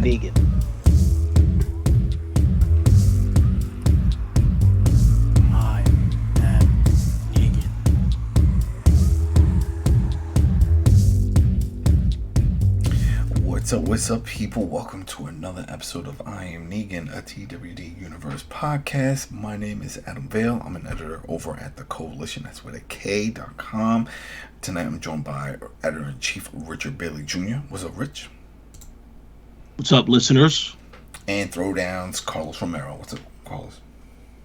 Negan. I am Negan. What's up, people? Welcome to another episode of I Am Negan, a TWD Universe podcast. My name is Adam Vale. I'm an editor over at the Koalition. That's with a K.com. Tonight I'm joined by Editor-in-Chief Richard Bailey Jr. What's up, Rich? What's up, listeners? And Throwdown's Carlos Romero. What's up, Carlos?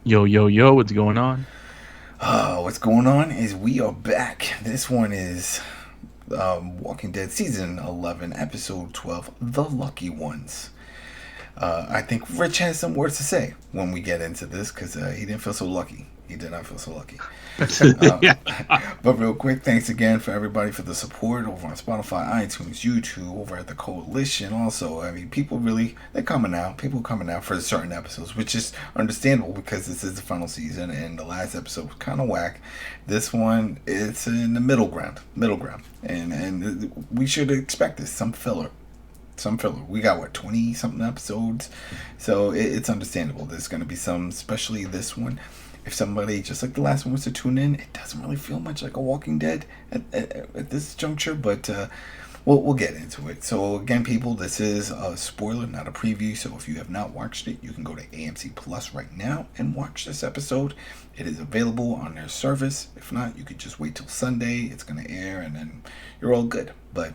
Yo, what's going on? What's going on is we are back. This one is Walking Dead Season 11, Episode 12, The Lucky Ones. I think Rich has some words to say when we get into this, because he didn't feel so lucky. He did not feel so lucky. But real quick, thanks again for everybody for the support over on Spotify, iTunes, YouTube, over at the Koalition. Also, I mean, they're coming out. People coming out for certain episodes, which is understandable because this is the final season and the last episode was kind of whack. This one, it's in the middle ground. And we should expect this, some filler. We got 20 something episodes, so it's understandable. There's going to be some, especially this one. If somebody, just like the last one, was to tune in, it doesn't really feel much like a Walking Dead at this juncture, but we'll get into it. So again, people, this is a spoiler, not a preview, so if you have not watched it, you can go to AMC Plus right now and watch this episode. It is available on their service. If not, you could just wait till Sunday. It's going to air, and then you're all good. But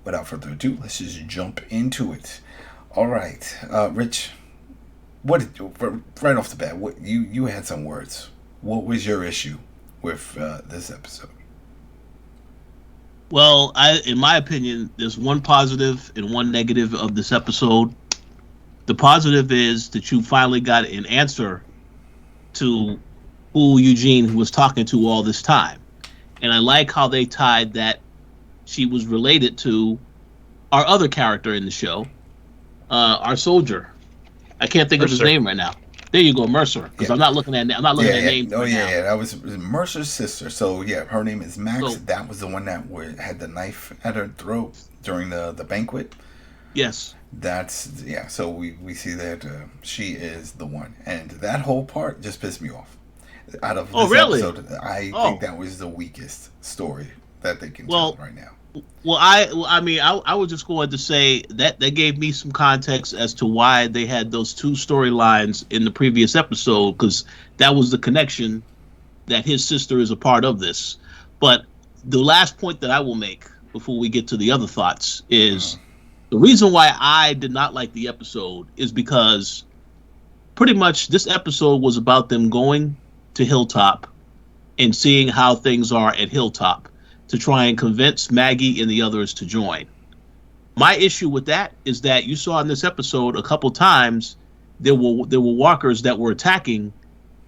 without further ado, let's just jump into it. All right, Rich, right off the bat, you had some words. What was your issue with this episode? Well, in my opinion, there's one positive and one negative of this episode. The positive is that you finally got an answer to who Eugene was talking to all this time. And I like how they tied that she was related to our other character in the show, our soldier. I can't think of his name right now. There you go, Mercer. Because I'm not looking at names. Oh yeah, that was Mercer's sister. So yeah, her name is Max. So, that was the one that had the knife at her throat during the banquet. Yes. So we see that she is the one, and that whole part just pissed me off. Out of this episode, I think that was the weakest story that they can tell right now. Well, I was just going to say that they gave me some context as to why they had those two storylines in the previous episode, because that was the connection that his sister is a part of this. But the last point that I will make before we get to the other thoughts is the reason why I did not like the episode is because pretty much this episode was about them going to Hilltop and seeing how things are at Hilltop, to try and convince Maggie and the others to join. My issue with that is that you saw in this episode a couple times there were walkers that were attacking,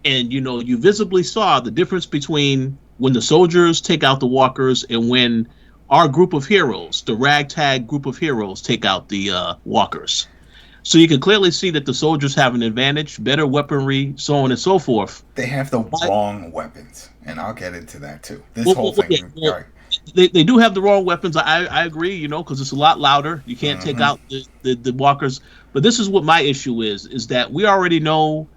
and you visibly saw the difference between when the soldiers take out the walkers and when our group of heroes, the ragtag group of heroes, take out the walkers. So you can clearly see that the soldiers have an advantage, better weaponry, so on and so forth. They have the wrong weapons, and I'll get into that too. Whole thing. They do have the wrong weapons. I agree, because it's a lot louder. You can't take out the walkers. But this is what my issue is that we already know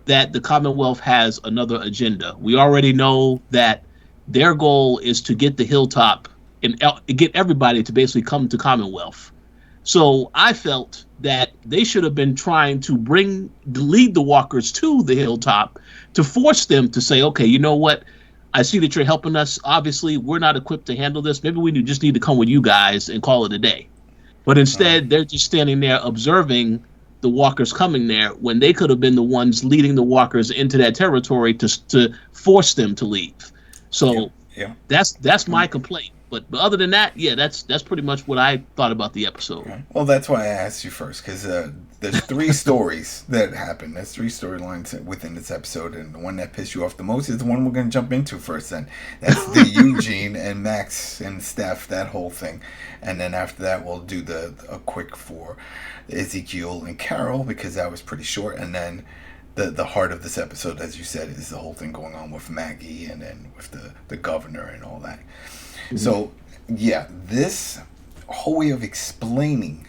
that the Commonwealth has another agenda. We already know that their goal is to get the Hilltop and get everybody to basically come to Commonwealth. So I felt that they should have been trying to lead the walkers to the Hilltop to force them to say, okay, you know what? I see that you're helping us. Obviously, we're not equipped to handle this. Maybe we just need to come with you guys and call it a day. But instead, they're just standing there observing the walkers coming there when they could have been the ones leading the walkers into that territory to force them to leave. So that's my complaint. But other than that, that's pretty much what I thought about the episode. Okay. Well, that's why I asked you first, because there's three stories that happen. There's three storylines within this episode, and the one that pissed you off the most is the one we're going to jump into first. Then that's the Eugene and Max and Steph, that whole thing, and then after that we'll do a quick for Ezekiel and Carol, because that was pretty short, and then the heart of this episode, as you said, is the whole thing going on with Maggie and then with the governor and all that. Mm-hmm. So, yeah, this whole way of explaining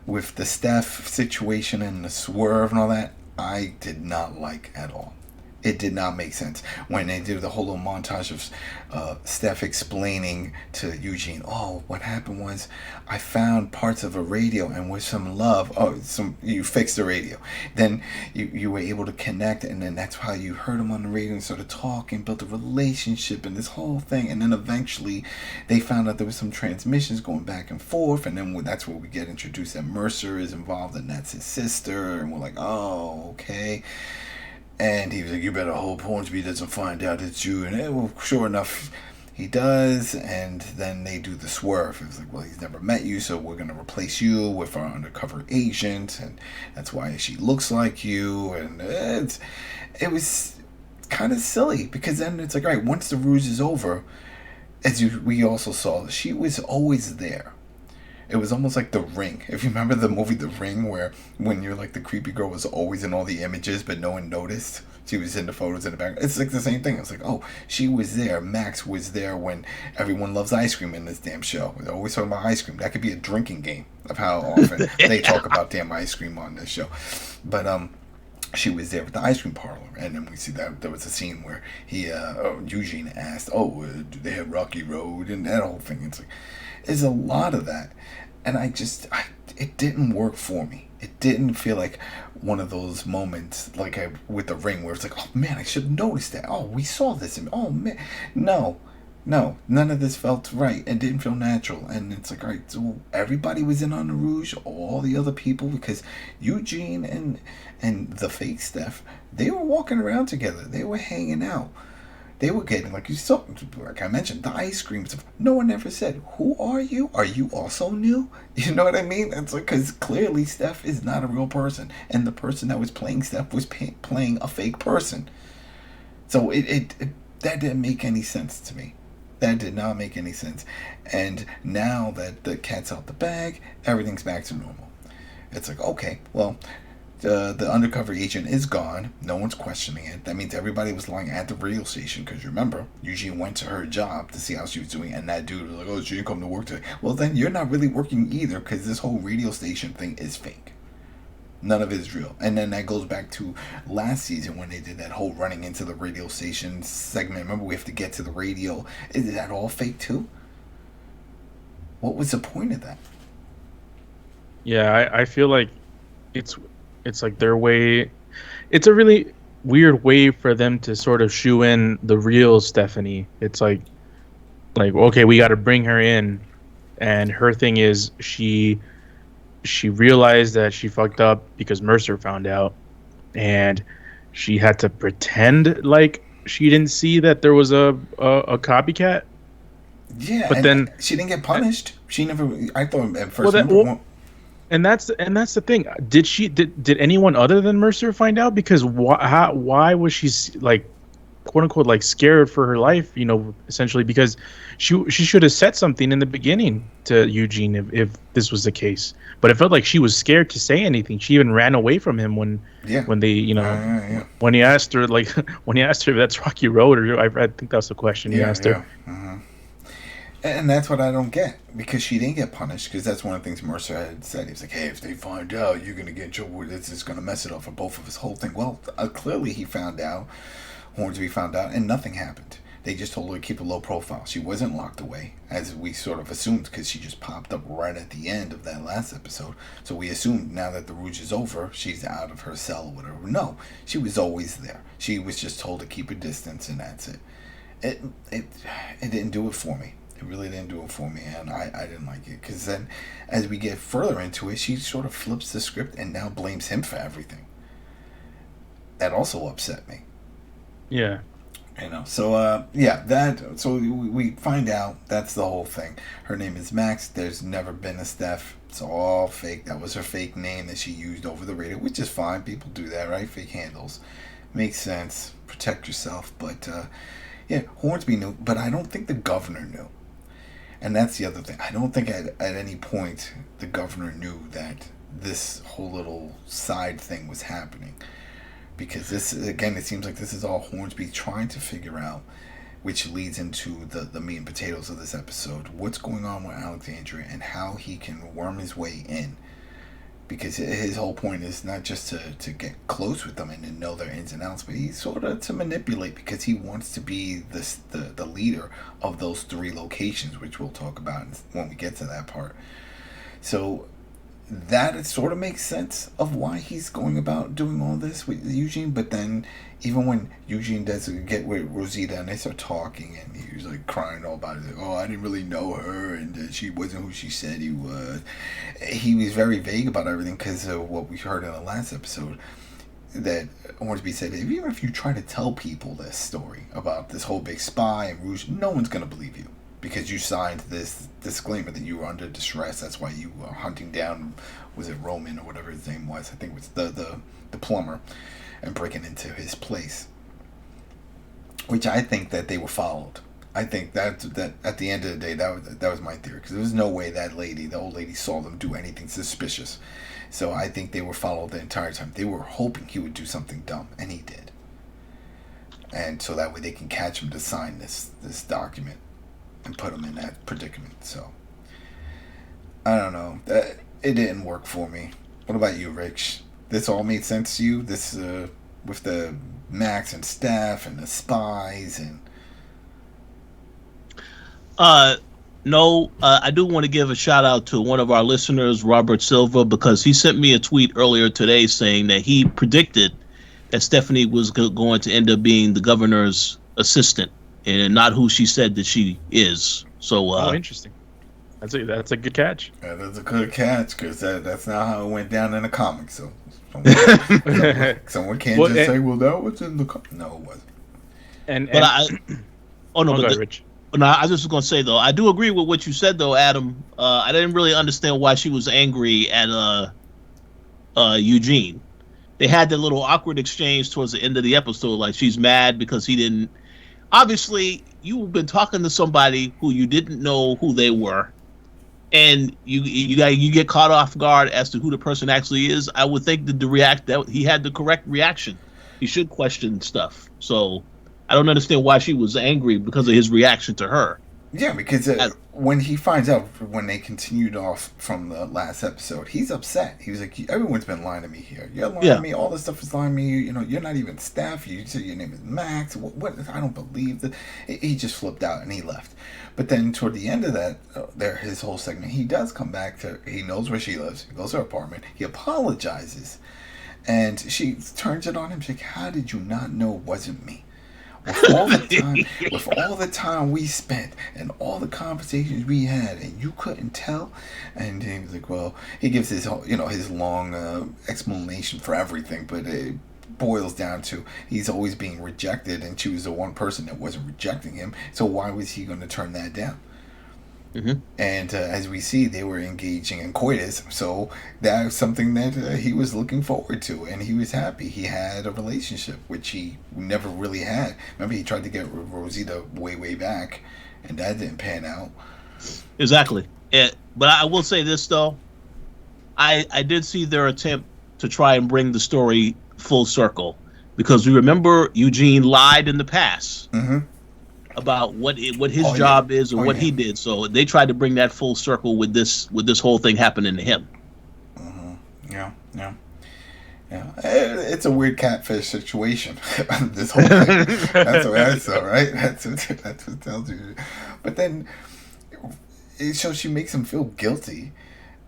with the Steph situation and the swerve and all that, I did not like at all. It did not make sense when they do the whole little montage of Steph explaining to Eugene, "Oh, what happened was I found parts of a radio, and with some love, you fixed the radio. Then you were able to connect, and then that's how you heard him on the radio and started talking, built a relationship, and this whole thing. And then eventually, they found out there was some transmissions going back and forth, and then that's where we get introduced that Mercer is involved, and that's his sister, and we're like, oh, okay." And he was like, "You better hope Hornsby doesn't find out it's you." And well, sure enough, he does. And then they do the swerve. It was like, well, he's never met you, so we're going to replace you with our undercover agent. And that's why she looks like you. And it was kind of silly, because then it's like, all right, once the ruse is over, we also saw, she was always there. It was almost like The Ring. If you remember the movie The Ring, where when you're like the creepy girl was always in all the images, but no one noticed. She was in the photos in the back. It's like the same thing. It's like, oh, she was there. Max was there when everyone loves ice cream in this damn show. They're always talking about ice cream. That could be a drinking game of how often they talk about damn ice cream on this show. But she was there with the ice cream parlor, and then we see that there was a scene where Eugene asked, "Oh, do they have Rocky Road?" and that whole thing. It's like, there's a lot of that, and it didn't work for me. It didn't feel like one of those moments like with The Ring, where it's like, oh man, I should have noticed that. Oh, we saw this, and oh man, no, none of this felt right. It didn't feel natural, and it's like, all right, so everybody was in on the Rouge, all the other people, because Eugene and the fake Steph, they were walking around together, they were hanging out. They were getting, like you saw, like I mentioned, the ice cream stuff. No one ever said, "Who are you? Are you also new?" You know what I mean? It's like, because clearly Steph is not a real person, and the person that was playing Steph was playing a fake person. So that didn't make any sense to me. That did not make any sense. And now that the cat's out the bag, everything's back to normal. It's like, okay, well, the undercover agent is gone. No one's questioning it. That means everybody was lying at the radio station, because remember, Eugene went to her job to see how she was doing, and that dude was like, "Oh, she didn't come to work today." Well, then you're not really working either, because this whole radio station thing is fake. None of it is real. And then that goes back to last season when they did that whole running into the radio station segment. Remember, we have to get to the radio. Is that all fake too? What was the point of that? Yeah, I feel like it's like their way. It's a really weird way for them to sort of shoe in the real Stephanie. It's like okay, we got to bring her in, and her thing is she realized that she fucked up because Mercer found out, and she had to pretend like she didn't see that there was a copycat. Yeah, but then she didn't get punished. She never. I thought at first. And that's the thing. Did anyone other than Mercer find out? Because why was she like, quote unquote, like scared for her life? You know, essentially because she should have said something in the beginning to Eugene if this was the case. But it felt like she was scared to say anything. She even ran away from him when they when he asked her if that's Rocky Road, or I think that's the question he asked her. Mm-hmm. And that's what I don't get, because she didn't get punished, because that's one of the things Mercer had said. He was like, "Hey, if they find out, you're going to get in trouble. It's just going to mess it up for both of us." Whole thing. Well, clearly he found out, Hornsby found out, and nothing happened. They just told her to keep a low profile. She wasn't locked away, as we sort of assumed, because she just popped up right at the end of that last episode. So we assumed now that the Rouge is over, she's out of her cell or whatever. No, she was always there. She was just told to keep a distance, and that's it. It didn't do it for me. It really didn't do it for me, and I didn't like it, because then as we get further into it, she sort of flips the script and now blames him for everything. That also upset me. Yeah. You know, so so we find out that's the whole thing. Her name is Max. There's never been a Steph. It's all fake. That was her fake name that she used over the radio, which is fine. People do that, right? Fake handles. Makes sense. Protect yourself. But Hornsby knew, but I don't think the governor knew. And that's the other thing. I don't think at any point the governor knew that this whole little side thing was happening. Because this, again, it seems like this is all Hornsby trying to figure out, which leads into the meat and potatoes of this episode. What's going on with Alexandria and how he can worm his way in because his whole point is not just to get close with them and to know their ins and outs, but he's sort of to manipulate because he wants to be the leader of those 3 locations, which we'll talk about when we get to that part. So that it sort of makes sense of why he's going about doing all this with Eugene. But then even when Eugene does get with Rosita and they start talking and he was like crying all about it, like, oh, I didn't really know her and she wasn't who she said he was. He was very vague about everything because of what we heard in the last episode, that Hornsby said, even if you try to tell people this story about this whole big spy and Rouge, no one's going to believe you. Because you signed this disclaimer that you were under distress. That's why you were hunting down, was it Roman or whatever his name was? I think it was the plumber, and breaking into his place. Which I think that they were followed. I think that at the end of the day, that was my theory. Because there was no way that lady, the old lady, saw them do anything suspicious. So I think they were followed the entire time. They were hoping he would do something dumb, and he did. And so that way they can catch him to sign this document and put him in that predicament. So I don't know. It didn't work for me. What about you, Rich? This all made sense to you? This with the Max and Steph and the spies and. No, I do want to give a shout out to one of our listeners, Robert Silva, because he sent me a tweet earlier today saying that he predicted that Stephanie was going to end up being the governor's assistant and not who she said that she is. So, interesting. That's a good catch. Yeah, that's a good catch because that's not how it went down in the comics. So someone can't just say, "Well, that was in the comics." No, it wasn't. Rich. No, I was just going to say, though, I do agree with what you said, though, Adam. I didn't really understand why she was angry at Eugene. They had that little awkward exchange towards the end of the episode, like she's mad because he didn't. Obviously, you've been talking to somebody who you didn't know who they were, and you get caught off guard as to who the person actually is. I would think that he had the correct reaction. He should question stuff. So I don't understand why she was angry because of his reaction to her. Yeah, because when he finds out, when they continued off from the last episode, he's upset. He was like, everyone's been lying to me here. You're lying to me. All this stuff is lying to me. You know, you're not even Steph. You say your name is Max. What? I don't believe that. He just flipped out and he left. But then toward the end of that, his whole segment, he does come back to, he knows where she lives. He goes to her apartment. He apologizes. And she turns it on him. She's like, how did you not know it wasn't me? With all the time we spent and all the conversations we had, and you couldn't tell. And he was like, well, he gives his his long explanation for everything, but it boils down to he's always being rejected, and she was the one person that wasn't rejecting him. So why was he going to turn that down? Mm-hmm. And as we see, they were engaging in coitus, so that was something that he was looking forward to, and he was happy. He had a relationship, which he never really had. Remember, he tried to get Rosita way back, and that didn't pan out. Exactly. But I will say this, though. I did see their attempt to try and bring the story full circle, because we remember Eugene lied in the past. Mm-hmm. About what his job is and what he did, so they tried to bring that full circle with this whole thing happening to him. Mm-hmm. Yeah. It's a weird catfish situation. This whole thing. That's what I saw, right? That's what tells you. But then, so she makes him feel guilty,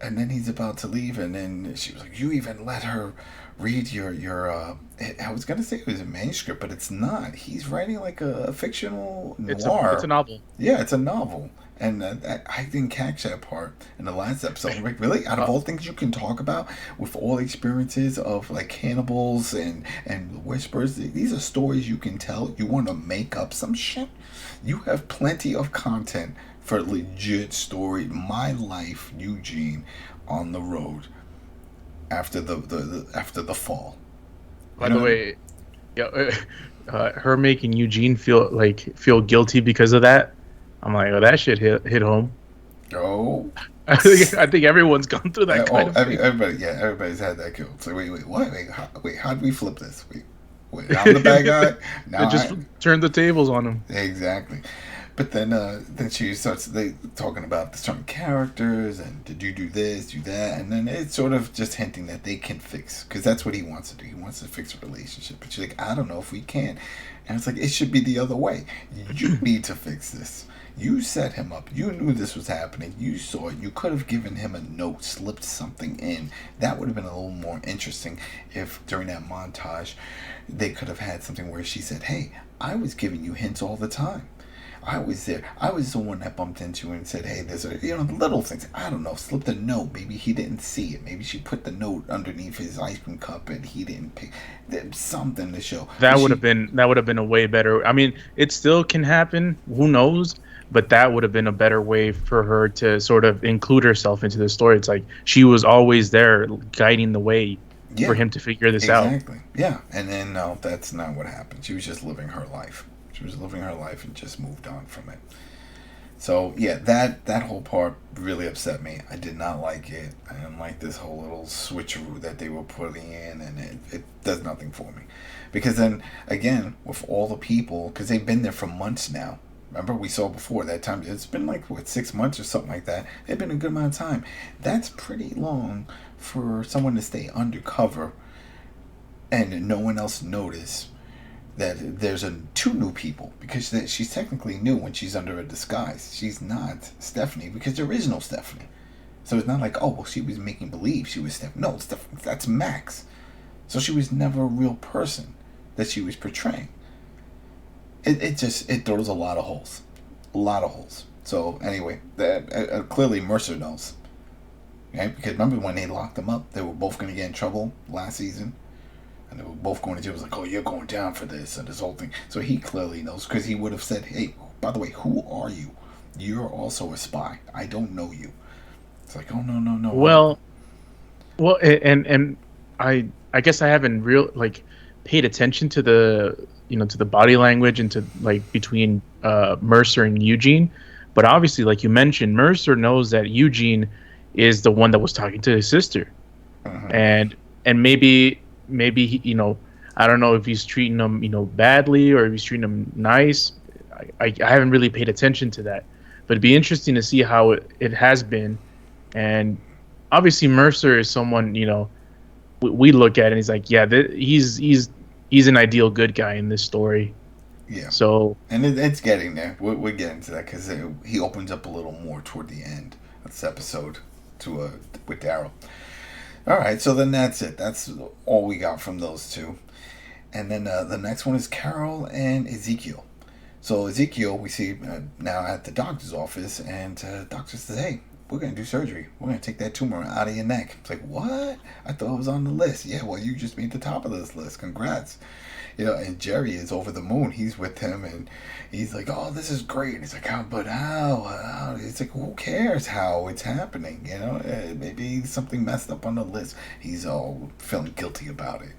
and then he's about to leave, and then she was like, "You even let her read your I was gonna say it was a manuscript, but it's not. He's writing like a fictional noir. It's a novel. Yeah, it's a novel. And I didn't catch that part in the last episode. I'm like, really? Out of all things you can talk about, with all the experiences of like cannibals and whispers, these are stories you can tell. You want to make up some shit? You have plenty of content for a legit story. My life, Eugene, on the road. After the fall. By the way, her making Eugene feel guilty because of that. I'm like, oh, that shit hit home. Oh, I think everyone's gone through that kind of thing. Everybody's had that guilt. So wait, what? Wait, how do we flip this? Wait, I'm the bad guy. Now it just turned the tables on him. Exactly. But then she starts talking about the certain characters and did you do this, do that, and then it's sort of just hinting that they can fix, because that's what he wants to do. He wants to fix a relationship. But she's like, I don't know if we can, and it's like it should be the other way. You need to fix this. You set him up. You knew this was happening. You saw it. You could have given him a note, slipped something in. That would have been a little more interesting if during that montage they could have had something where she said, hey, I was giving you hints all the time. I was there. I was the one that bumped into you and said, hey, there's little things. I don't know, slipped a note. Maybe he didn't see it. Maybe she put the note underneath his ice cream cup and he didn't pick something to show. That would have been a way better. I mean, it still can happen. Who knows? But that would have been a better way for her to sort of include herself into the story. It's like she was always there guiding the way for him to figure this out. Exactly. Yeah. And then, no, that's not what happened. She was just living her life. She was living her life and just moved on from it. So, yeah, that whole part really upset me. I did not like it. I didn't like this whole little switcheroo that they were putting in, and it does nothing for me. Because then, again, with all the people, because they've been there for months now. Remember, we saw before that time. It's been like, 6 months or something like that. They've been a good amount of time. That's pretty long for someone to stay undercover and no one else notice that there's two new people, because she's technically new when she's under a disguise. She's not Stephanie because there is no Stephanie. So it's not like, oh, well, she was making believe she was Stephanie. No, that's Max. So she was never a real person that she was portraying. It throws a lot of holes. A lot of holes. So anyway, clearly Mercer knows. Okay? Because remember when they locked them up, they were both going to get in trouble last season. And they were both going to jail. It was like, oh, you're going down for this and this whole thing. So he clearly knows, because he would have said, hey, by the way, who are you? You're also a spy. I don't know you. It's like, oh, no. Well, and I guess I haven't paid attention to the body language and to between Mercer and Eugene. But obviously, like you mentioned, Mercer knows that Eugene is the one that was talking to his sister. Uh-huh. And maybe he, I don't know if he's treating them, badly, or if he's treating them nice. I haven't really paid attention to that, but it'd be interesting to see how it has been. And obviously Mercer is someone, we look at and he's like, yeah, he's an ideal good guy in this story. Yeah. So, and it's getting there. We're getting to that, because he opens up a little more toward the end of this episode with Daryl. All right, so then that's it. That's all we got from those two. And then the next one is Carol and Ezekiel. So Ezekiel, we see now at the doctor's office, and the doctor says, hey, we're going to do surgery. We're going to take that tumor out of your neck. It's like, what? I thought it was on the list. Yeah, well, you just made the top of this list. Congrats. And Jerry is over the moon. He's with him, and he's like, oh, this is great. He's like, but how? It's like, who cares how it's happening? Maybe something messed up on the list. He's all feeling guilty about it.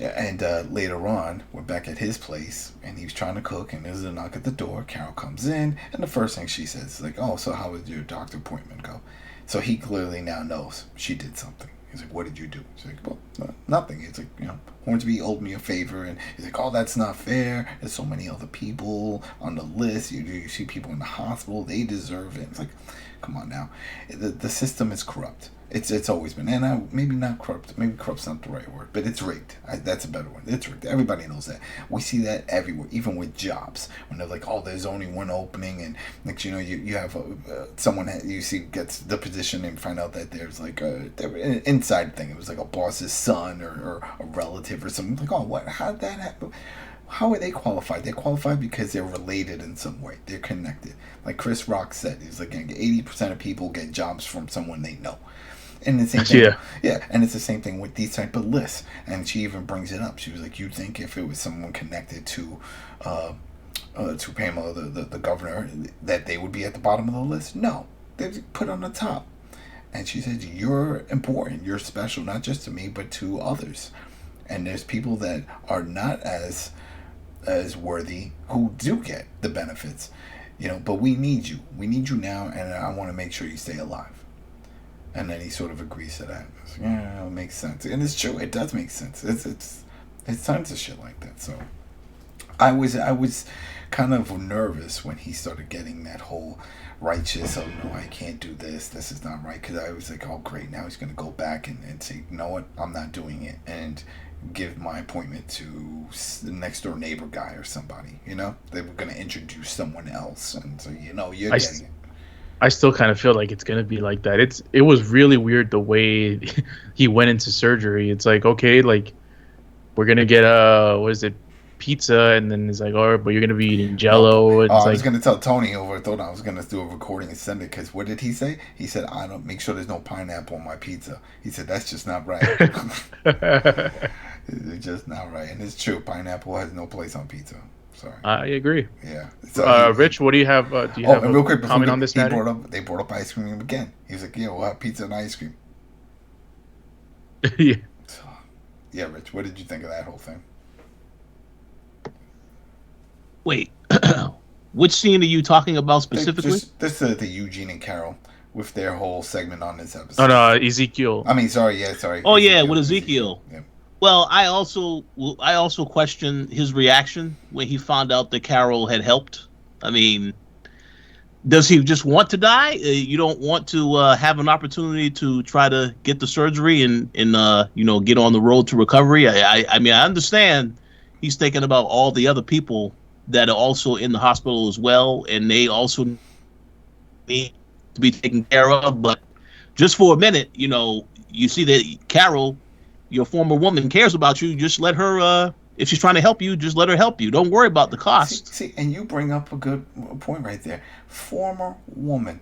And later on, we're back at his place, and he's trying to cook, and there's a knock at the door. Carol comes in, and the first thing she says is like, oh, so how did your doctor appointment go? So he clearly now knows she did something. He's like, what did you do? She's like, well, nothing. It's like, Hornsby owed me a favor. And he's like, oh, that's not fair. There's so many other people on the list. You see people in the hospital. They deserve it. It's like, come on now. The system is corrupt. It's always been. And maybe not corrupt. Maybe corrupt's not the right word. But it's rigged. That's a better word. It's rigged. Everybody knows that. We see that everywhere. Even with jobs. When they're like, oh, there's only one opening. And next you have someone that you see gets the position, and find out that there's like an inside thing. It was like a boss's son or a relative or something. Like, oh, what? How did that happen? How are they qualified? They're qualified because they're related in some way. They're connected. Like Chris Rock said, he's like 80% of people get jobs from someone they know. And the same thing, and it's the same thing with these type of lists. And she even brings it up. She was like, "You think if it was someone connected to Pamela, the governor, that they would be at the bottom of the list? No, they're put on the top." And she said, "You're important. You're special, not just to me, but to others. And there's people that are not as worthy who do get the benefits, But we need you. We need you now, and I want to make sure you stay alive." And then he sort of agrees to that. Like, yeah, it makes sense. And it's true. It does make sense. It's tons of shit like that. So, I was kind of nervous when he started getting that whole righteous, oh no, I can't do this, this is not right, because I was like, oh great, now he's going to go back and say, you know what, I'm not doing it, and give my appointment to the next door neighbor guy or somebody, you know, they were going to introduce someone else, and so, you know, you're getting it. I still kind of feel like it's gonna be like that. It was really weird the way he went into surgery. It's like, okay, like we're gonna get what is it, pizza, and then it's like, oh, but you're gonna be eating Jello. I It's was like, gonna tell Tony over at Throwdown I was gonna do a recording and send it, because what did he say? He said, I don't make sure there's no pineapple on my pizza. He said that's just not right. It's just not right, and it's true. Pineapple has no place on pizza. Sorry. I agree. Yeah. So, Rich, what do you have? Do you have and real quick, a comment on this matter? They brought up ice cream again. He was like, yeah, we'll have pizza and ice cream. Yeah. So, yeah, Rich, what did you think of that whole thing? Wait, which scene are you talking about specifically? This is the Eugene and Carol with their whole segment on this episode. Oh no, Ezekiel. I mean, sorry. Oh yeah, with Ezekiel. Yeah. Well, I also questioned his reaction when he found out that Carol had helped. I mean, does he just want to die? You don't want to have an opportunity to try to get the surgery and get on the road to recovery. I mean, I understand he's thinking about all the other people that are also in the hospital as well, and they also need to be taken care of. But just for a minute, you see that Carol, your former woman, cares about you. Just let her, if she's trying to help you, just let her help you. Don't worry about the cost. See, and you bring up a good point right there. Former woman.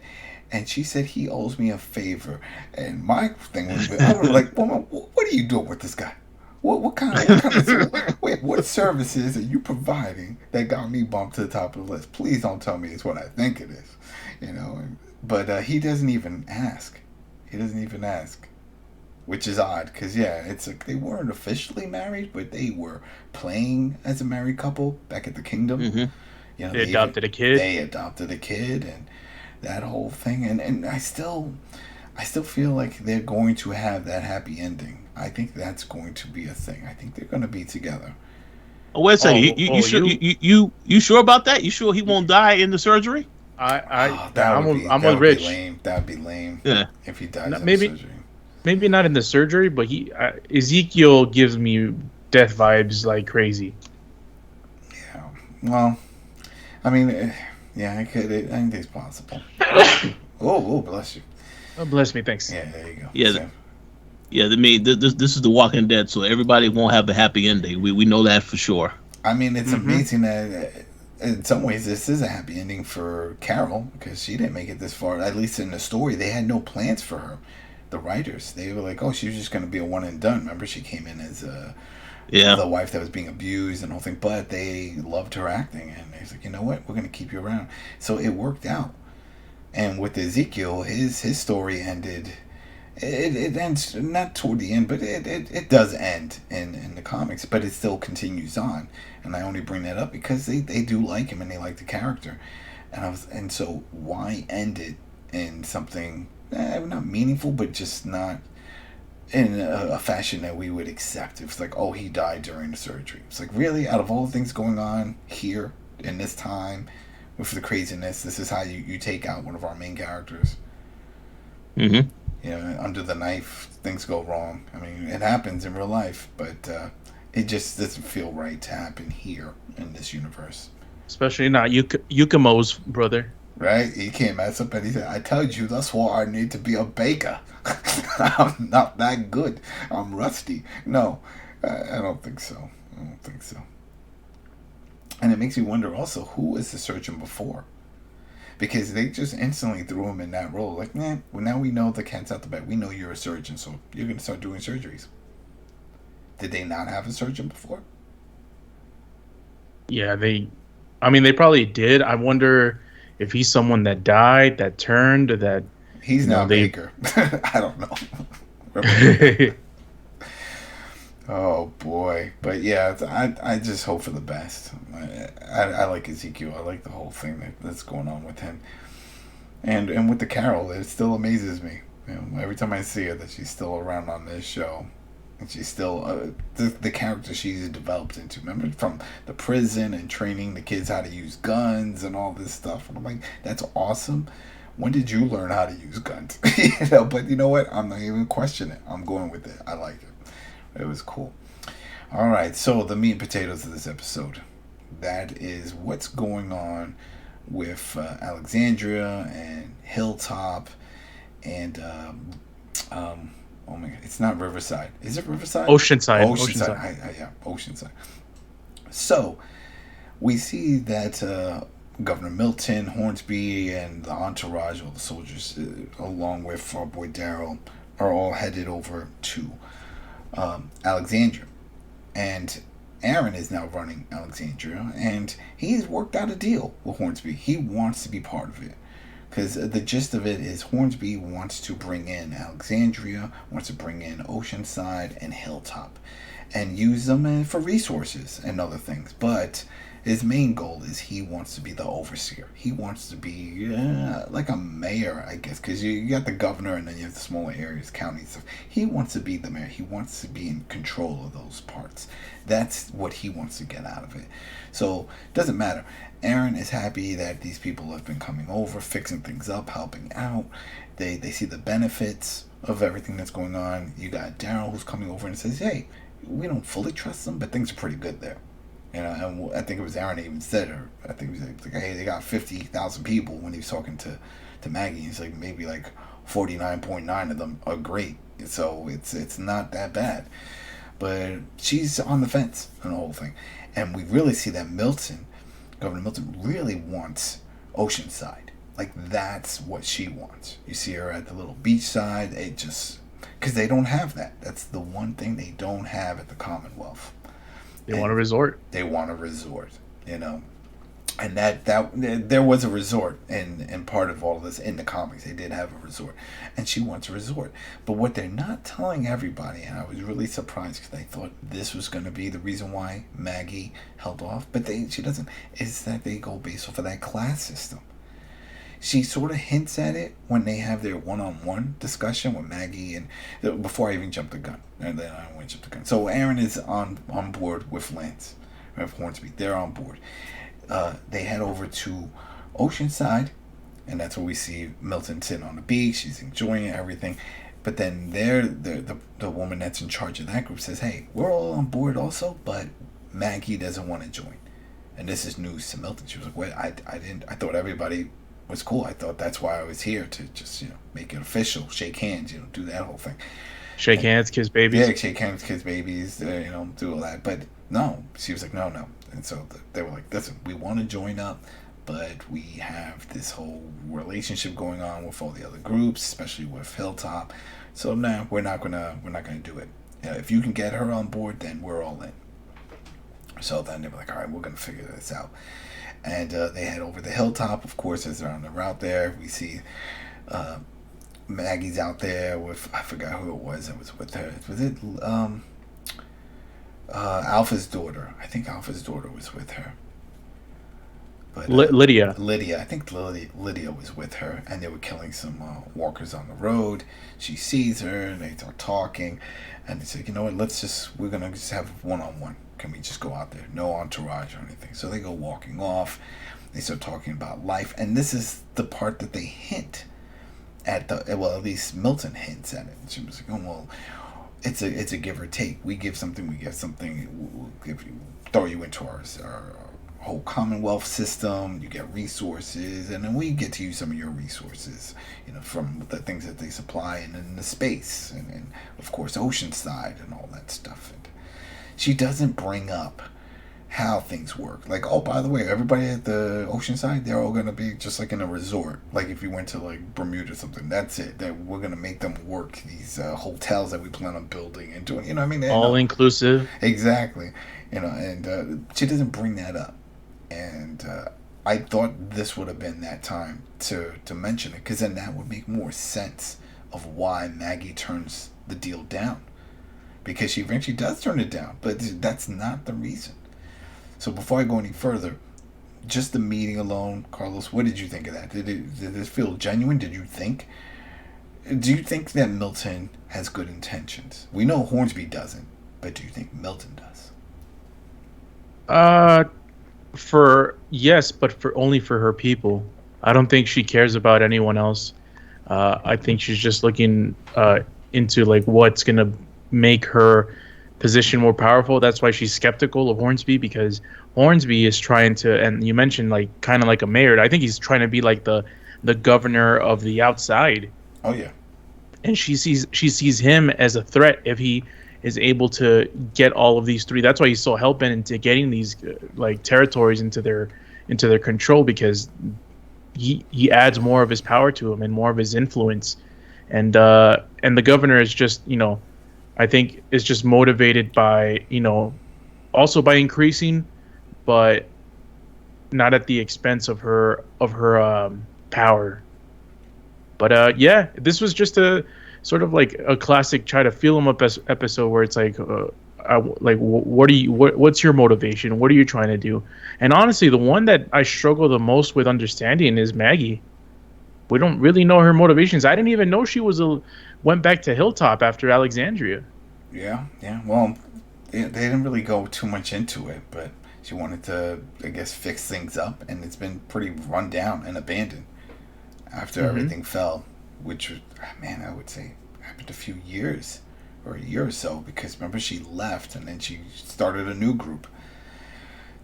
And she said he owes me a favor. And my thing was, I was like, woman, what are you doing with this guy? What kind of what services are you providing that got me bumped to the top of the list? Please don't tell me it's what I think it is. But he doesn't even ask. He doesn't even ask. Which is odd, because, it's like they weren't officially married, but they were playing as a married couple back at the Kingdom. Mm-hmm. They adopted a kid. They adopted a kid, and that whole thing. And I still feel like they're going to have that happy ending. I think that's going to be a thing. I think they're going to be together. Oh, wait a second. You sure about that? You sure he won't die in the surgery? I'm with Rich. That would be lame. Yeah. If he dies in the surgery. Maybe not in the surgery, but Ezekiel gives me death vibes like crazy. Yeah. Well, I mean, I could. I think it's possible. Oh, bless you. Oh, bless me. Thanks. Yeah, there you go. Yeah. This is The Walking Dead, so everybody won't have a happy ending. We know that for sure. I mean, it's amazing that in some ways this is a happy ending for Carol, because she didn't make it this far. At least in the story, they had no plans for her. The writers, they were like, oh, she was just going to be a one and done. Remember, she came in as the wife that was being abused and the whole thing, but they loved her acting, and they was like, you know what, we're going to keep you around. So it worked out. And with Ezekiel, his story ended, it ends not toward the end, but it does end in the comics, but it still continues on. And I only bring that up because they do like him and they like the character, and so why end it in something not meaningful, but just not in a fashion that we would accept. It's like, oh, he died during the surgery. It's like, really, out of all the things going on here in this time with the craziness, this is how you take out one of our main characters. Under the knife, things go wrong. I mean, it happens in real life, but it just doesn't feel right to happen here in this universe. Especially not Yukamo's brother. Right? He can't mess up anything. I told you, that's why I need to be a baker. I'm not that good. I'm rusty. No, I don't think so. And it makes me wonder also, who was the surgeon before? Because they just instantly threw him in that role. Like, well, now we know the cat's out the bag. We know you're a surgeon, so you're going to start doing surgeries. Did they not have a surgeon before? Yeah, they probably did. I wonder if he's someone that died, that turned, that... He's not Baker. I don't know. Oh, boy. But, yeah, I just hope for the best. I like Ezekiel. I like the whole thing that's going on with him. And with the Carol, it still amazes me. Every time I see her, that she's still around on this show. And she's still the character she's developed into. Remember, from the prison and training the kids how to use guns and all this stuff. And I'm like, that's awesome. When did you learn how to use guns? But you know what? I'm not even questioning it. I'm going with it. I like it. It was cool. All right, so the meat and potatoes of this episode. That is what's going on with Alexandria and Hilltop and oh my god, it's not Riverside. Is it Riverside? Oceanside. Yeah, Oceanside. So we see that Governor Milton, Hornsby, and the entourage, all the soldiers, along with our boy Daryl, are all headed over to Alexandria. And Aaron is now running Alexandria, and he's worked out a deal with Hornsby. He wants to be part of it. Because the gist of it is Hornsby wants to bring in Alexandria, wants to bring in Oceanside and Hilltop, and use them for resources and other things. But his main goal is he wants to be the overseer. He wants to be like a mayor, I guess, because you got the governor and then you have the smaller areas, counties. He wants to be the mayor. He wants to be in control of those parts. That's what he wants to get out of it. So it doesn't matter. Aaron is happy that these people have been coming over, fixing things up, helping out. They see the benefits of everything that's going on. You got Daryl who's coming over and says, hey, we don't fully trust them, but things are pretty good there. You know, and I think it was Aaron that even said, or I think he was like, hey, they got 50,000 people when he was talking to Maggie. He's like, maybe like 49.9 of them are great. So it's not that bad. But she's on the fence on the whole thing. And we really see that Governor Milton really wants Oceanside. Like, that's what she wants. You see her at the little beach side. It just, because they don't have that. That's the one thing they don't have at the Commonwealth. They want a resort. They want a resort, you know. And that there was a resort in part of all of this in the comics. They did have a resort. And she wants a resort. But what they're not telling everybody, and I was really surprised because I thought this was going to be the reason why Maggie held off, but she doesn't, is that they go based off of that class system. She sort of hints at it when they have their one-on-one discussion with Maggie, and before I even jump the gun. And then I went jump the gun. So Aaron is on board with Lance, with Hornsby. They're on board. They head over to Oceanside, and that's where we see Milton sitting on the beach. She's enjoying everything. But then the woman that's in charge of that group says, hey, we're all on board also, but Maggie doesn't want to join. And this is news to Milton. She was like, wait, I thought everybody was cool. I thought that's why I was here, to just, make it official, shake hands, do that whole thing. Shake hands, kiss babies. Yeah, shake hands, kiss babies, do all that. But no, she was like, no. And so they were like, listen, we want to join up, but we have this whole relationship going on with all the other groups, especially with Hilltop. So no, we're not gonna do it. If you can get her on board, then we're all in. So then they were like, all right, we're gonna figure this out. And they head over the Hilltop, of course, as they're on the route there. We see Maggie's out there with, I forgot who it was that was with her. Was it Alpha's daughter? I think Alpha's daughter was with her. But Lydia. I think Lydia was with her, and they were killing some walkers on the road. She sees her, and they start talking, and they say, you know what, we're going to just have one-on-one. Can we just go out there? No entourage or anything. So they go walking off. They start talking about life, and this is the part that they hint at, at least Milton hints at it. She was like, oh, well, it's a give or take. We give something, we get something. We'll throw you into our whole Commonwealth system. You get resources, and then we get to use some of your resources, from the things that they supply, and in the space, and of course Oceanside and all that stuff. And she doesn't bring up how things work. Like, oh, by the way, everybody at the Oceanside, they're all going to be just like in a resort. Like if you went to like Bermuda or something, that's it. That we're going to make them work these hotels that we plan on building and doing, what I mean? All inclusive. Exactly. And she doesn't bring that up. And I thought this would have been that time to mention it, because then that would make more sense of why Maggie turns the deal down. Because she eventually does turn it down, but that's not the reason. So before I go any further, just the meeting alone, Carlos, what did you think of that? Did this feel genuine? Did you think do you think that Milton has good intentions? We know Hornsby doesn't, but do you think Milton does? Uh, for yes, but for only for her people. I don't think she cares about anyone else. I think she's just looking into like what's gonna make her position more powerful. That's why she's skeptical of Hornsby because Hornsby is trying to, and you mentioned like kind of like a mayor. I think he's trying to be like the governor of the outside, Oh yeah, and she sees him as a threat if he is able to get all of these three. That's why he's so hell bent into getting these like territories into their control because he adds more of his power to him and more of his influence, and the governor is just I think is just motivated by also by increasing, but not at the expense of her power. But yeah, this was just a sort of like a classic try to feel him up episode where it's like, what's your motivation? What are you trying to do? And honestly, the one that I struggle the most with understanding is Maggie. We don't really know her motivations. I didn't even know she went back to Hilltop after Alexandria. yeah, yeah. Well, they didn't really go too much into it, but she wanted to, I guess, fix things up, and it's been pretty run down and abandoned after everything fell, which was, man, I would say happened a few years or a year or so because remember she left and then she started a new group.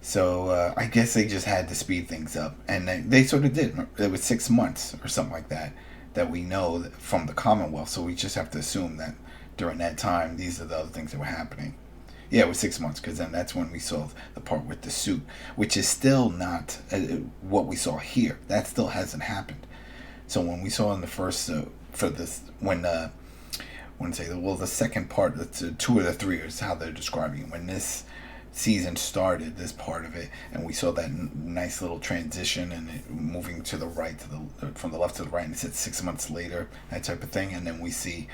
So I guess they just had to speed things up, and they sort of did. It was 6 months or something like that that we know from the Commonwealth. So we just have to assume that during that time, these are the other things that were happening. Yeah, it was 6 months because then that's when we saw the part with the suit, which is still not what we saw here. That still hasn't happened. So when we saw in the first for this when say well the second part, the two or the three is how they're describing it. When this season started, this part of it, and we saw that nice little transition and it moving to the right, from the left to the right, and it said 6 months later, that type of thing, and then we see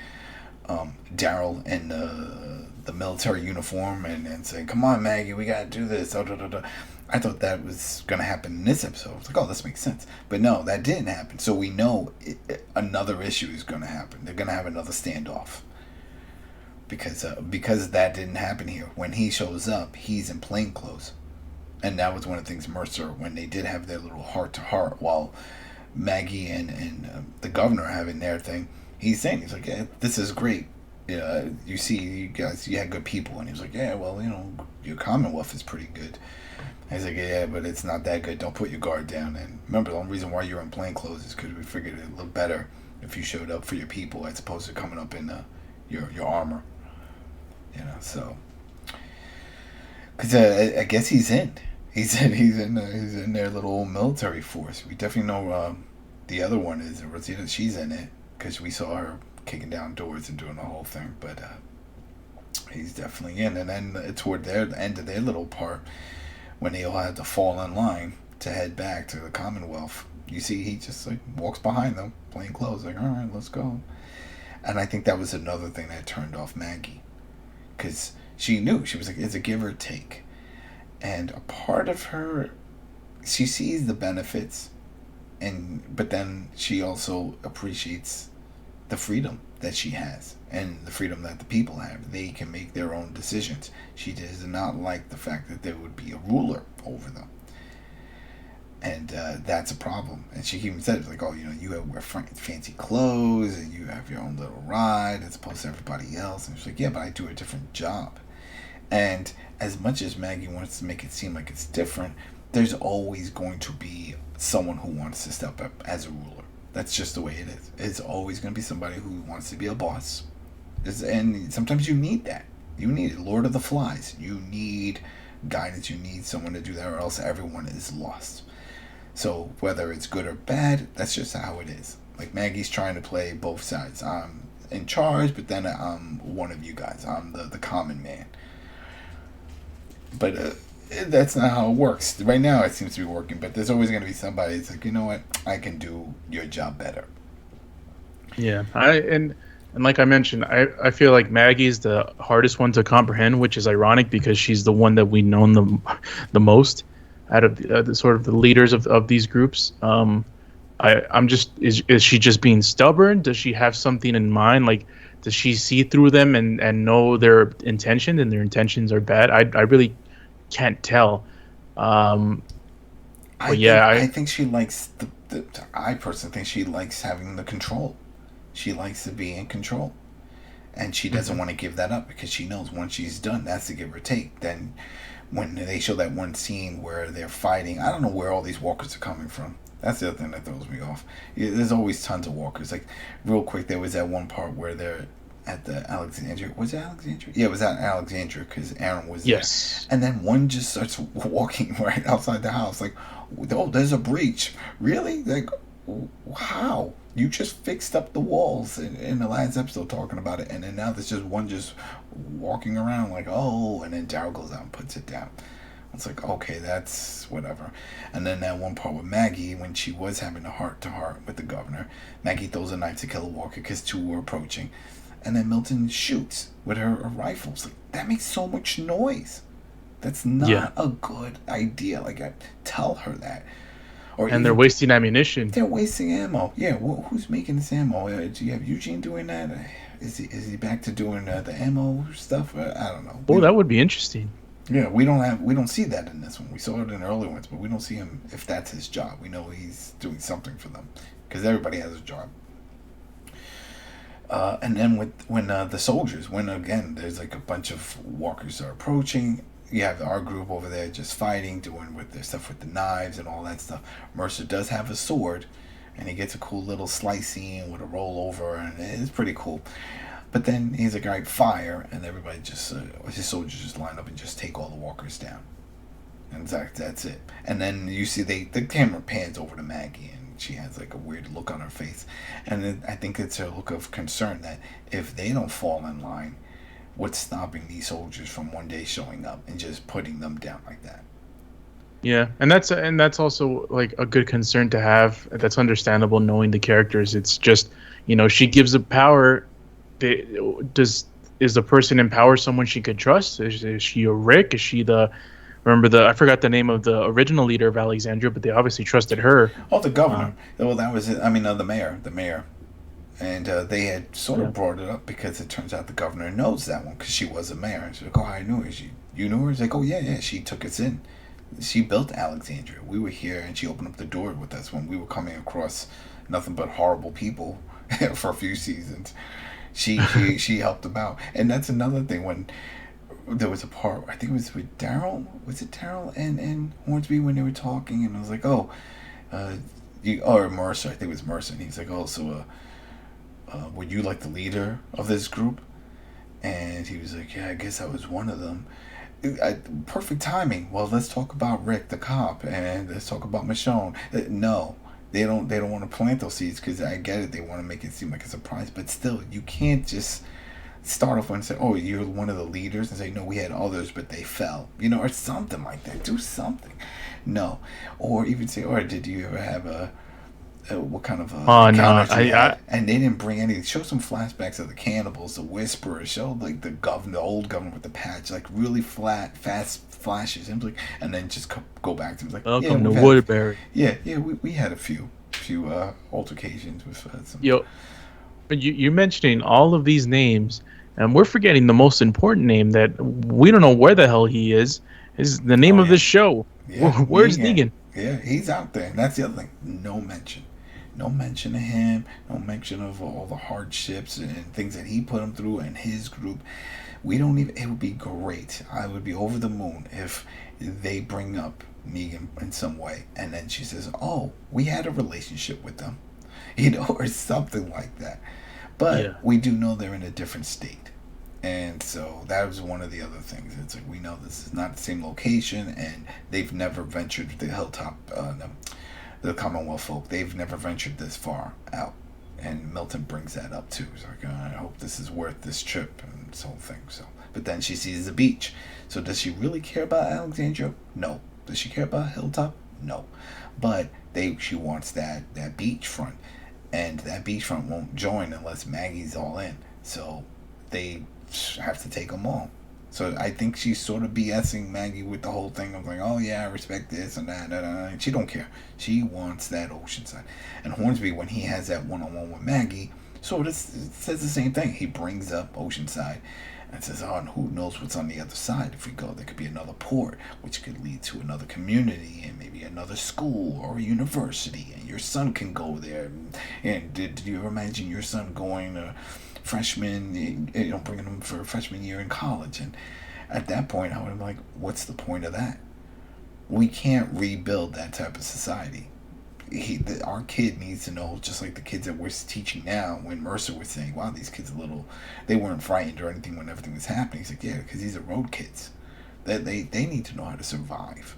Daryl in the military uniform and saying, "Come on, Maggie, we gotta do this." Da, da, da, da. I thought that was gonna happen in this episode. I was like, "Oh, this makes sense," but no, that didn't happen. So we know another issue is gonna happen. They're gonna have another standoff. Because that didn't happen here. When he shows up, he's in plain clothes, and that was one of the things Mercer, when they did have their little heart to heart, while Maggie and the governor are having their thing, he's saying, he's like, "Yeah, this is great. Yeah, you see, you guys, you had good people," and he was like, "Yeah, well, your Commonwealth is pretty good." And he's like, "Yeah, but it's not that good. Don't put your guard down. And remember, the only reason why you're in plain clothes is because we figured it'd look better if you showed up for your people as opposed to coming up in your armor." So because I guess he's in their little military force. We definitely know the other one is Rosita. She's in it because we saw her kicking down doors and doing the whole thing. But he's definitely in. And then toward the end of their little part, when they all had to fall in line to head back to the Commonwealth, you see he just like walks behind them, plain clothes, like, "All right, let's go." And I think that was another thing that turned off Maggie. Because she knew, she was like, it's a give or take. And a part of her, she sees the benefits, but then she also appreciates the freedom that she has and the freedom that the people have. They can make their own decisions. She does not like the fact that there would be a ruler over them. And that's a problem. And she even said, like, "Oh, you wear fancy clothes and you have your own little ride as opposed to everybody else." And she's like, "Yeah, but I do a different job." And as much as Maggie wants to make it seem like it's different, there's always going to be someone who wants to step up as a ruler. That's just the way it is. It's always going to be somebody who wants to be a boss. And sometimes you need that. You need it. Lord of the Flies. You need guidance. You need someone to do that, or else everyone is lost. So whether it's good or bad, that's just how it is. Like Maggie's trying to play both sides. I'm in charge, but then I'm one of you guys. I'm the common man. But that's not how it works. Right now it seems to be working, but there's always going to be somebody that's like, "You know what? I can do your job better." Yeah, and like I mentioned, I feel like Maggie's the hardest one to comprehend, which is ironic because she's the one that we known the most out of the sort of the leaders of these groups. I'm just is she just being stubborn? Does she have something in mind? Like, does she see through them and know their intention and their intentions are bad? I really can't tell. Um, but yeah, I think she likes I personally think she likes having the control. She likes to be in control, and she doesn't Mhm. want to give that up because she knows once she's done, that's the give or take. Then when they show that one scene where they're fighting, I don't know where all these walkers are coming from. That's the other thing that throws me off. Yeah, there's always tons of walkers. Like real quick, there was that one part where they're at the Alexandria. Was it Alexandria? Yeah, it was at Alexandria because Aaron was there. yes, And then one just starts walking right outside the house. Like, oh, there's a breach. Really? Like, how? You just fixed up the walls in the last episode talking about it, and then now there's just one just walking around like, oh, and then Daryl goes out and puts it down. It's like, okay, that's whatever. And then that one part with Maggie, when she was having a heart-to-heart with the governor, Maggie throws a knife to kill a walker because two were approaching. And then Milton shoots with her rifle. It's like, that makes so much noise. That's yeah, not a good idea. Like, I tell her that. Or and they're even, wasting ammunition. they're wasting ammo. Yeah, who's making this ammo? Do you have Eugene doing that? Is he back to doing the ammo stuff? I don't know. Oh, that would be interesting. Yeah, we don't see that in this one. We saw it in earlier ones, but we don't see him if that's his job. We know he's doing something for them because everybody has a job. And then when the soldiers, when again there's like a bunch of walkers are approaching. You have our group over there just fighting, doing with their stuff with the knives and all that stuff. Mercer does have a sword, and he gets a cool little slice scene with a rollover, and it's pretty cool. But then he's like, all right, fire, and everybody just, his soldiers just line up and just take all the walkers down. And that's it. And then you see the camera pans over to Maggie, and she has like a weird look on her face. And I think it's her look of concern that if they don't fall in line, what's stopping these soldiers from one day showing up and just putting them down like that? Yeah, and that's also like a good concern to have. That's understandable knowing the characters. It's just, she gives a power. Does is the person in power someone she could trust? Is she a Rick? Is she I forgot the name of the original leader of Alexandria, but they obviously trusted her. Oh, the governor. Well, that was it. I mean, the mayor. The mayor. And they had sort of brought it up because it turns out the governor knows that one because she was a mayor. And she's like, oh, I knew her. You knew her? He's like, oh, yeah, she took us in. She built Alexandria. We were here, and she opened up the door with us when we were coming across nothing but horrible people for a few seasons. She helped them out. And that's another thing when there was a part, I think it was with Daryl. Was it Daryl and Hornsby when they were talking? And I was like, oh, or Mercer. I think it was Mercer. And he's like, oh, so were you like the leader of this group? And he was like, yeah, I guess I was one of them. Perfect timing. Well, let's talk about Rick the cop, and let's talk about Michonne. No, they don't want to plant those seeds because I get it. They want to make it seem like a surprise, but still, you can't just start off and say, oh, you're one of the leaders, and say, no, we had others, but they fell. Or something like that. Do something. No. Or even say, or did you ever have what kind of and they didn't bring any. Show some flashbacks of the cannibals, the whisperers. Show like the old governor with the patch, like really fast flashes. And like, and then just go back to him. Like, Welcome to Woodbury. Yeah, we had a few altercations with some. Yo, but you're mentioning all of these names, and we're forgetting the most important name that we don't know where the hell he is. Is the name of this show? Yeah, where's Negan? Yeah, he's out there. And that's the other thing. No mention. No mention of him. No mention of all the hardships and things that he put him through and his group. We don't even. It would be great. I would be over the moon if they bring up Negan in some way, and then she says, "Oh, we had a relationship with them," or something like that. But we do know they're in a different state, and so that was one of the other things. It's like we know this is not the same location, and they've never ventured the Hilltop. The Commonwealth folk, they've never ventured this far out. And Milton brings that up too. He's like, I hope this is worth this trip and this whole thing. So, but then she sees the beach. So does she really care about Alexandria? No. Does she care about Hilltop? No. But she wants that beachfront. And that beachfront won't join unless Maggie's all in. So they have to take them all. So I think she's sort of BSing Maggie with the whole thing of like, oh yeah, I respect this and that, and she don't care. She wants that Oceanside. And Hornsby, when he has that one-on-one with Maggie, sort of says the same thing. He brings up Oceanside and says, oh, and who knows what's on the other side. If we go, there could be another port, which could lead to another community and maybe another school or a university, and your son can go there. And did you ever imagine your son going to freshman, bringing him for a freshman year in college? And at that point, I would have been like, what's the point of that? We can't rebuild that type of society. Our kid needs to know, just like the kids that we're teaching now. When Mercer was saying, wow, these kids are little, they weren't frightened or anything when everything was happening. He's like, yeah, because these are road kids. They need to know how to survive.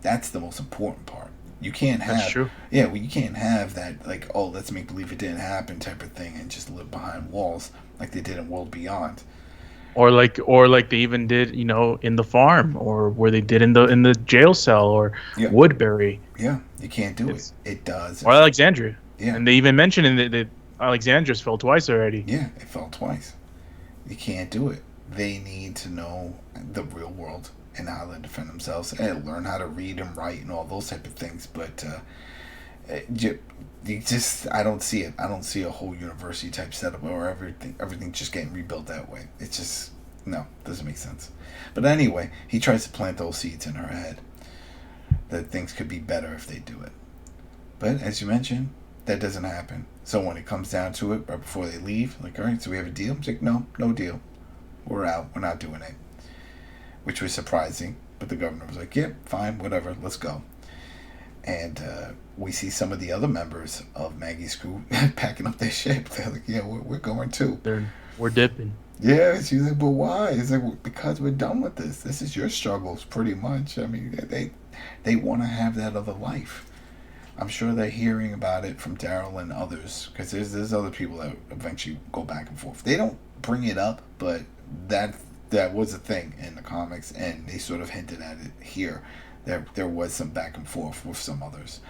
That's the most important part. You can't have, That's true. yeah, well, you can't have that, like, oh, let's make believe it didn't happen type of thing and just live behind walls like they did in World Beyond. Or like they even did, in the farm, or where they did in the jail cell, or Yeah. Woodbury. Yeah, you can't do it. It does. Or Alexandria. Yeah. And they even mentioned in that Alexandria's fell twice already. Yeah, it fell twice. You can't do it. They need to know the real world and how to defend themselves and learn how to read and write and all those type of things. But I don't see it. I don't see a whole university type setup or everything just getting rebuilt that way. It's just, no, doesn't make sense. But anyway, he tries to plant those seeds in her head that things could be better if they do it. But as you mentioned, that doesn't happen. So when it comes down to it, right before they leave, like, all right, so we have a deal? I'm like, no deal. We're out. We're not doing it. Which was surprising. But the governor was like, yeah, fine, whatever, let's go. And we see some of the other members of Maggie's crew packing up their ship. They're like, yeah, we're going too. We're dipping. Yeah, she's like, but why? It's like, well, because we're done with this. This is your struggles, pretty much. I mean, they want to have that other life. I'm sure they're hearing about it from Daryl and others, because there's other people that eventually go back and forth. They don't bring it up, but that was a thing in the comics, and they sort of hinted at it here. There was some back and forth with some others,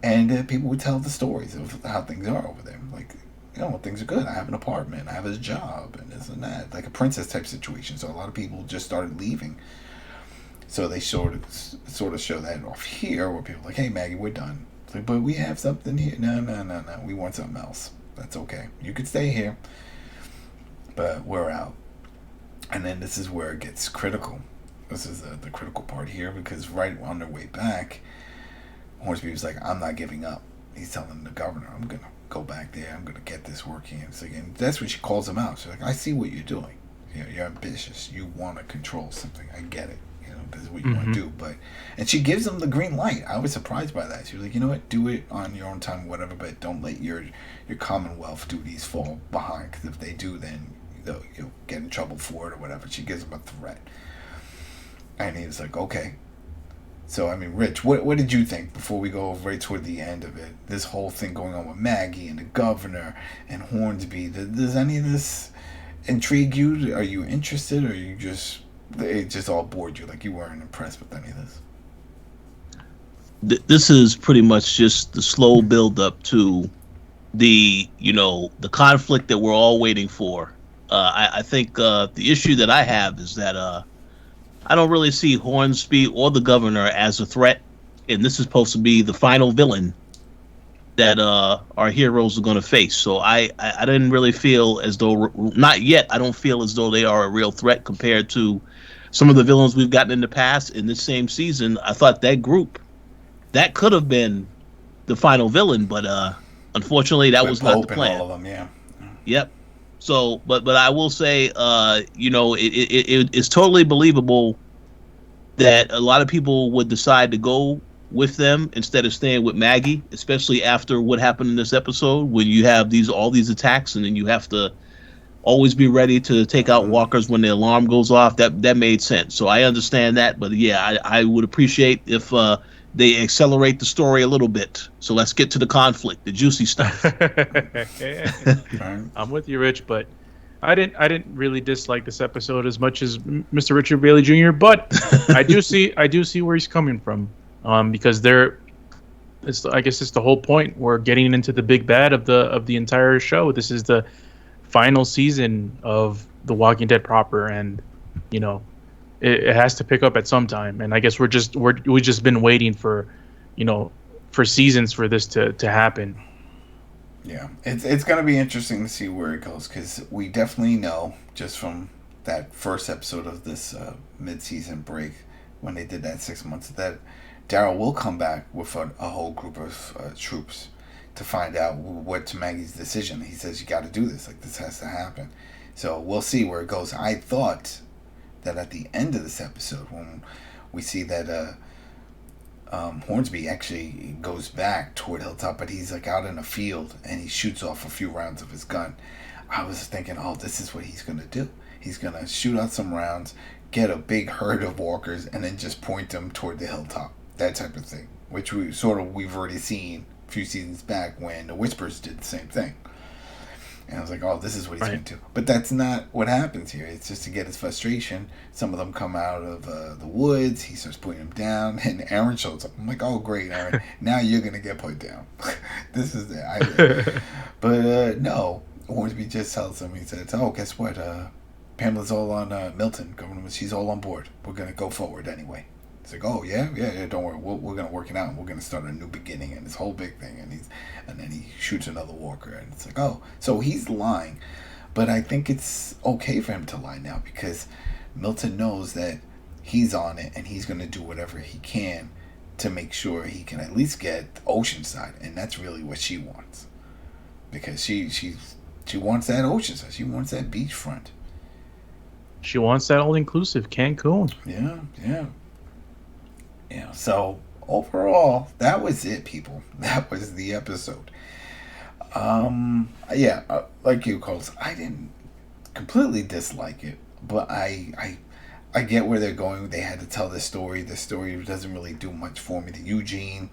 and people would tell the stories of how things are over there. Like, things are good. I have an apartment. I have a job, and this and that, like a princess type situation. So a lot of people just started leaving. So they sort of show that off here, where people are like, hey, Maggie, we're done. It's like, but we have something here. No. We want something else. That's okay. You could stay here, but we're out. And then this is where it gets critical. This is the critical part here, because right on their way back, Hornsby was like, I'm not giving up. He's telling the governor, I'm going to go back there. I'm going to get this working. It's like, and that's when she calls him out. She's like, I see what you're doing. You're ambitious. You want to control something. I get it. This is what you want to do. And she gives him the green light. I was surprised by that. She was like, you know what? Do it on your own time, whatever, but don't let your Commonwealth duties fall behind, because if they do, then you'll get in trouble for it or whatever. She gives him a threat. And he was like, okay. So, I mean, Rich, what did you think before we go right toward the end of it? This whole thing going on with Maggie and the governor and Hornsby. Does any of this intrigue you? Are you interested, or are you it just all bored you? Like, you weren't impressed with any of this? This is pretty much just the slow build up to the conflict that we're all waiting for. I think the issue that I have is that I don't really see Hornsby or the governor as a threat, and this is supposed to be the final villain that our heroes are going to face. So I didn't really feel as though, not yet, I don't feel as though they are a real threat compared to some of the villains we've gotten in the past. In this same season, I thought that group, that could have been the final villain, but unfortunately that was not the plan. All of them, yeah. Yep. So, but I will say, it's totally believable that a lot of people would decide to go with them instead of staying with Maggie, especially after what happened in this episode, when you have all these attacks, and then you have to always be ready to take out walkers when the alarm goes off. That made sense. So I understand that, but yeah, I would appreciate if they accelerate the story a little bit. So let's get to the conflict, the juicy stuff. I'm with you, Rich, but I didn't really dislike this episode as much as Mr. Richard Bailey Jr., but I do see where he's coming from, because I guess it's the whole point. We're getting into the big bad of the entire show. This is the final season of The Walking Dead proper, and you know, it has to pick up at some time. And I guess we just been waiting for, you know, for seasons for this to happen. Yeah, it's gonna be interesting to see where it goes because we definitely know just from that first episode of this mid-season break when they did that 6 months that Daryl will come back with a whole group of troops to find out what's Maggie's decision. He says you got to do this, like this has to happen. So we'll see where it goes. I thought that at the end of this episode when we see that Hornsby actually goes back toward Hilltop, but he's like out in a field and he shoots off a few rounds of his gun. I was thinking, oh, this is what he's gonna do. He's gonna shoot out some rounds, get a big herd of walkers, and then just point them toward the hilltop. That type of thing, which we've already seen a few seasons back when the Whispers did the same thing. And I was like, oh, this is what he's going to do. But that's not what happens here. It's just to get his frustration. Some of them come out of the woods. He starts putting them down. And Aaron shows up. I'm like, oh, great, Aaron. Now you're going to get put down. This is it. But no. Hornsby just tells him, he says, oh, guess what? Pamela's all on Milton. Government, she's all on board. We're going to go forward anyway. It's like, oh, yeah, don't worry. We're going to work it out. And we're going to start a new beginning and this whole big thing. And then he shoots another walker. And it's like, oh, so he's lying. But I think it's okay for him to lie now because Milton knows that he's on it and he's going to do whatever he can to make sure he can at least get Oceanside. And that's really what she wants. Because she wants that Oceanside. She wants that beachfront. She wants that all-inclusive Cancun. Yeah. Yeah, so overall, that was it, people. That was the episode. Like you, Coles, I didn't completely dislike it, but I get where they're going. They had to tell this story. The story doesn't really do much for me. The Eugene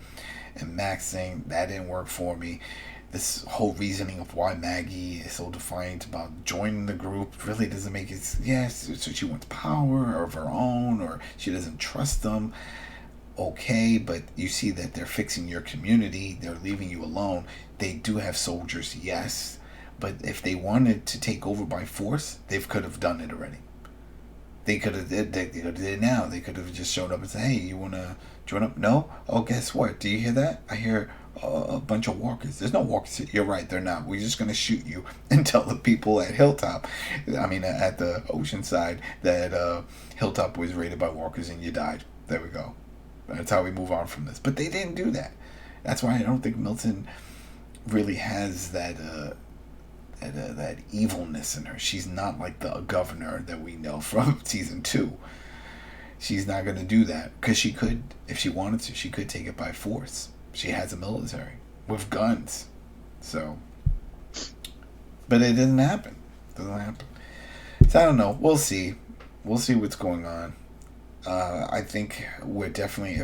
and Max thing, that didn't work for me. This whole reasoning of why Maggie is so defiant about joining the group really doesn't make it. Yes, so she wants power of her own, or she doesn't trust them. Okay, but you see that they're fixing your community, they're leaving you alone. They do have soldiers, yes, but if they wanted to take over by force, they could have done it already. They could have did it now. They could have just showed up and said, hey, you want to join up? No? Oh, guess what? Do you hear that? I hear a bunch of walkers. There's no walkers. You're right, they're not. We're just going to shoot you and tell the people at Hilltop, at the Oceanside, that Hilltop was raided by walkers and you died. There we go. That's how we move on from this. But they didn't do that. That's why I don't think Milton really has that evilness in her. She's not like the governor that we know from season 2. She's not going to do that because she could, if she wanted to, she could take it by force. She has a military with guns. So, but it doesn't happen. So I don't know. We'll see. We'll see what's going on. I think we're definitely,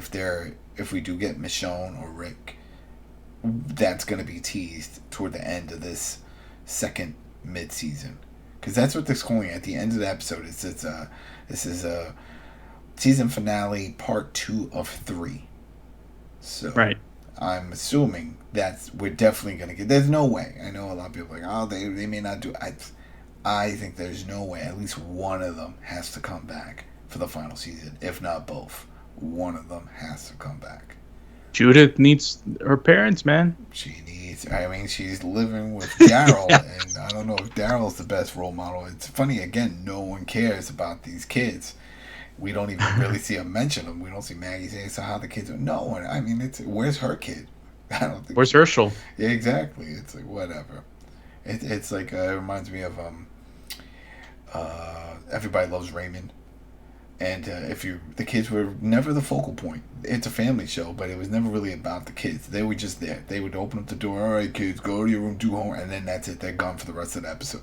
if we do get Michonne or Rick, that's going to be teased toward the end of this second mid-season, because that's what they're calling it at the end of the episode. This is a season finale, part 2 of 3. So right. I'm assuming we're definitely going to get. There's no way. I know a lot of people are like, oh, they may not do. I think there's no way. At least one of them has to come back for the final season, if not both. One of them has to come back. Judith needs her parents, man. She's living with Daryl, and I don't know if Daryl's the best role model. It's funny, again, no one cares about these kids. We don't even really see them mention them. We don't see Maggie say, so how the kids are. No one. Where's her kid? I don't think. Where's Herschel? Yeah, exactly. It's like, whatever. It's like, it reminds me of Everybody Loves Raymond. And the kids were never the focal point. It's a family show, but it was never really about the kids. They were just there. They would open up the door. All right, kids, go to your room, do homework, and then that's it. They're gone for the rest of the episode.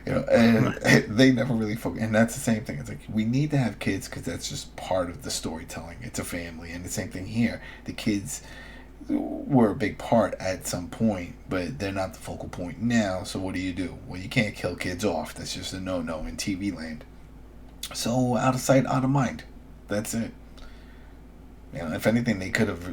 And they never really focus. And that's the same thing. It's like, we need to have kids because that's just part of the storytelling. It's a family, and the same thing here. The kids were a big part at some point, but they're not the focal point now. So what do? Well, you can't kill kids off. That's just a no-no in TV land. So out of sight, out of mind. That's it. If anything, they could have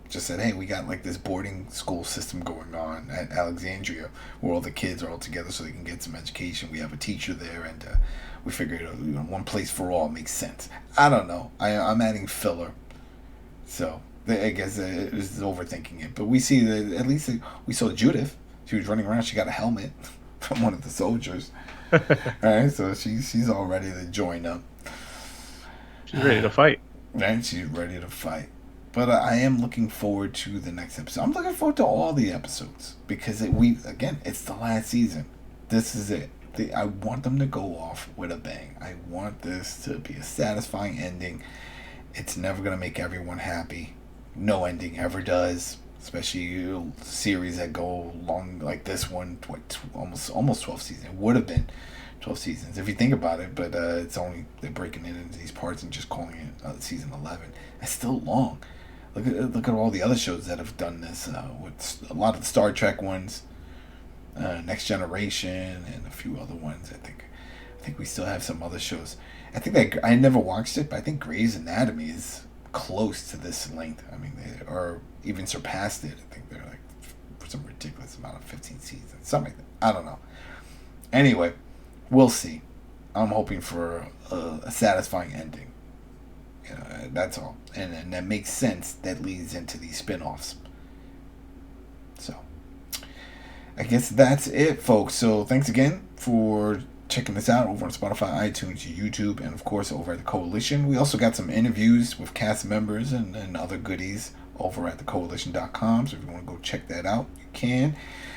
just said, "Hey, we got like this boarding school system going on at Alexandria, where all the kids are all together, so they can get some education. We have a teacher there, and we figured one place for all makes sense." I don't know. I'm adding filler, so I guess it was overthinking it. But we see that at least we saw Judith. She was running around. She got a helmet from one of the soldiers. All right, so she's all ready to join up. She's ready to fight. Right, she's ready to fight. But I am looking forward to the next episode. I'm looking forward to all the episodes because it's the last season. This is it. I want them to go off with a bang. I want this to be a satisfying ending. It's never going to make everyone happy. No ending ever does. Especially series that go long like this one, almost 12 seasons. It would have been 12 seasons if you think about it, but they're breaking it into these parts and just calling it season 11. That's still long. Look at all the other shows that have done this with a lot of the Star Trek ones, Next Generation, and a few other ones. I think we still have some other shows. I think I never watched it, but I think Grey's Anatomy is close to this length. I mean, they are even surpassed it. I think they're like for some ridiculous amount of 15 seasons, something like that. I don't know. Anyway, we'll see. I'm hoping for a satisfying ending. That's all. And that makes sense. That leads into these spin-offs. So, I guess that's it, folks. So, thanks again for checking this out over on Spotify, iTunes, YouTube, and of course over at the Koalition. We also got some interviews with cast members and other goodies over at thekoalition.com. So, if you want to go check that out, you can.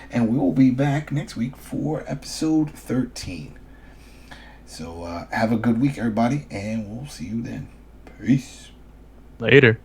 And we will be back next week for episode 13. So have a good week, everybody, and we'll see you then. Peace. Later.